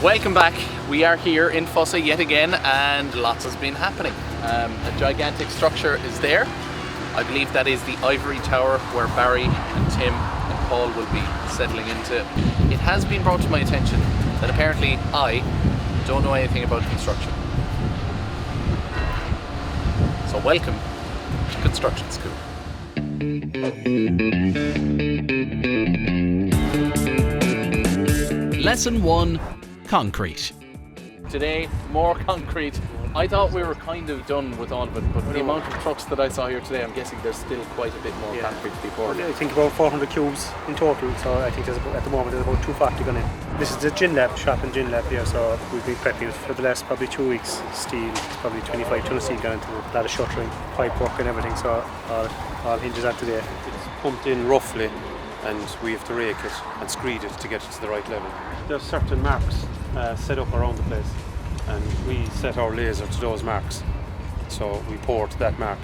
Welcome back. We are here in Fossa yet again, and lots has been happening. A gigantic structure is there. I believe that is the Ivory Tower where Barry and Tim and Paul will be settling into. It has been brought to my attention that apparently I don't know anything about construction. So welcome to Construction School. Lesson 1. Concrete. Today, more concrete. I thought we were kind of done with all of it, but the amount of trucks that I saw here today, I'm guessing there's still quite a bit more concrete to be poured. I think about 400 cubes in total, so I think at the moment there's about 240 going in. This is the gin lab, shop and gin lab here, so we've been prepping it for the last probably 2 weeks. Steel, it's probably 25 ton of steel gone into it, a lot of shuttering, pipe work and everything, so all hinges on today. It's pumped in roughly, and we have to rake it and screed it to get it to the right level. There's certain marks set up around the place, and we set our laser to those marks, so we pour to that mark.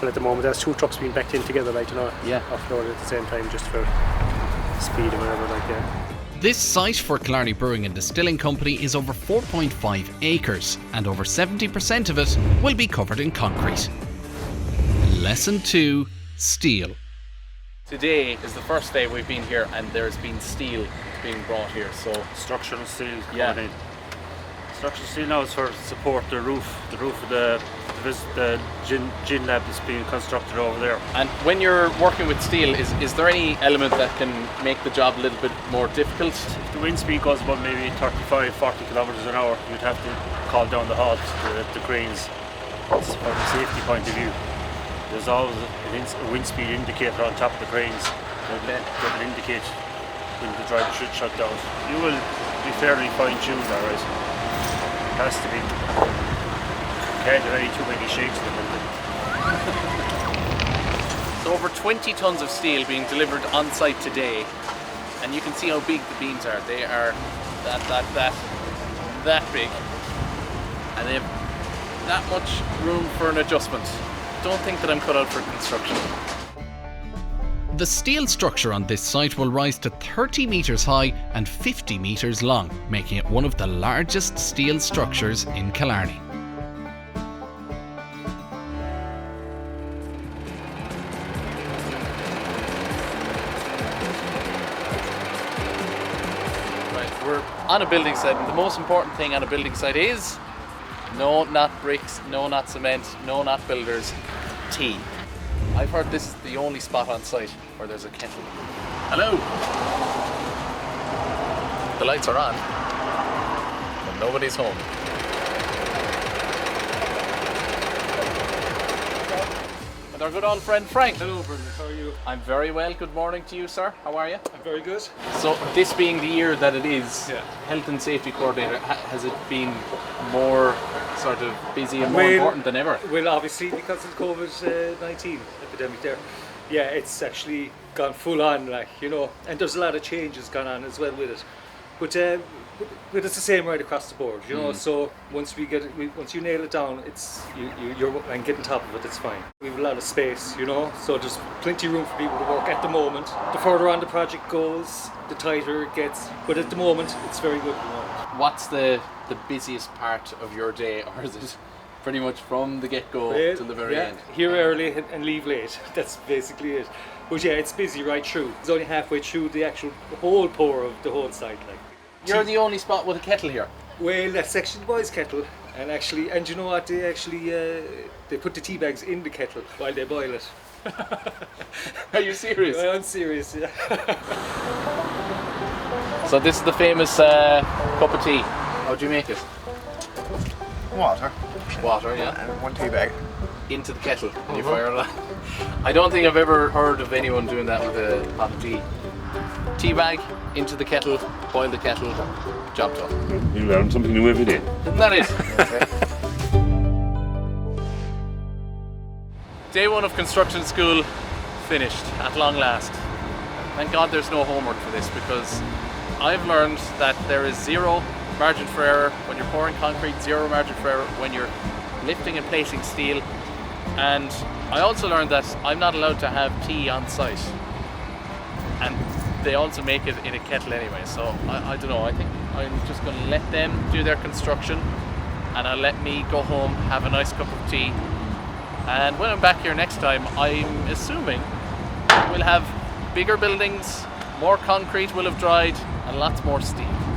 And at the moment there's 2 trucks being backed in together, offloaded at the same time just for speed or whatever, This site for Killarney Brewing and Distilling Company is over 4.5 acres, and over 70% of it will be covered in concrete. Lesson 2. Steel. Today is the first day we've been here, and there's been steel being brought here, so structural steel yeah. in. Structural steel now is for support the roof of the gin lab that's being constructed over there. And when you're working with steel, is there any element that can make the job a little bit more difficult? If the wind speed goes above maybe 35-40 kilometers an hour, you'd have to call down the halt, the cranes. That's from a safety point of view. There's always a wind speed indicator on top of the cranes that will indicate when the driver should shut down. You will be fairly fine-tuned, alright. It has to be. Can't have any too many shakes in the building. So over 20 tons of steel being delivered on site today, and you can see how big the beams are. They are that big, and they have that much room for an adjustment. Don't think that I'm cut out for construction. The steel structure on this site will rise to 30 metres high and 50 metres long, making it one of the largest steel structures in Killarney. Right, we're on a building site, and the most important thing on a building site is no, not bricks, no, not cement, no, not builders, tea. I've heard this is the only spot on site where there's a kettle. Hello! The lights are on, but nobody's home. And our good old friend Frank. Hello Brendan, how are you? I'm very well, good morning to you, sir. How are you? I'm very good. So this being the year that it is, Health and Safety Coordinator, has it been more sort of busy and more important than ever? Well, obviously because of the COVID-19 epidemic there, it's actually gone full on, and there's a lot of changes gone on as well with it. But it's the same right across the board, So once you nail it down, it's you're and get on top of it, it's fine. We have a lot of space, so there's plenty of room for people to work at the moment. The further on the project goes, the tighter it gets. But at the moment, it's very good at the moment. What's the busiest part of your day, or is it pretty much from the get-go to the very end? Here early and leave late. That's basically it. But it's busy right through. It's only halfway through the whole pour of the whole site. You're the only spot with a kettle here. Well, that's actually the boys' kettle, and you know what? They actually they put the tea bags in the kettle while they boil it. Are you serious? Well, I'm serious. Yeah. So this is the famous cup of tea. How do you make it? Water, yeah. and 1 tea bag. Into the kettle and you fire it on. I don't think I've ever heard of anyone doing that with a pot of tea. Tea bag, into the kettle, boil the kettle, job done. You learn something new every day. Isn't that it? Day 1 of construction school finished at long last. Thank God there's no homework for this, because I've learned that there is zero margin for error when you're pouring concrete, zero margin for error when you're lifting and placing steel, and I also learned that I'm not allowed to have tea on site. And they also make it in a kettle anyway. So I don't know. I think I'm just going to let them do their construction, and I'll let me go home, have a nice cup of tea. And when I'm back here next time, I'm assuming we'll have bigger buildings, more concrete will have dried, and lots more steel.